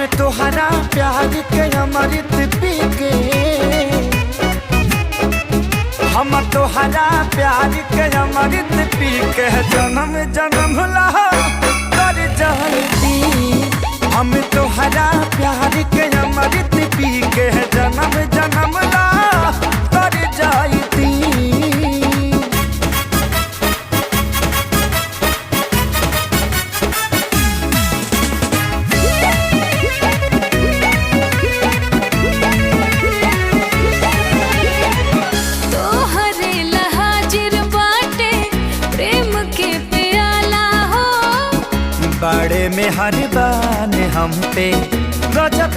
हम तोहरा प्यार के अमृत पी के, हम तोहरा प्यार के अमृत पी के जन्म जन्म ला कर जाती। हम तोहरा प्यार के अमृत पी के जन्म जन्म ला कर जाती। बड़े में हर बान हम पे गजब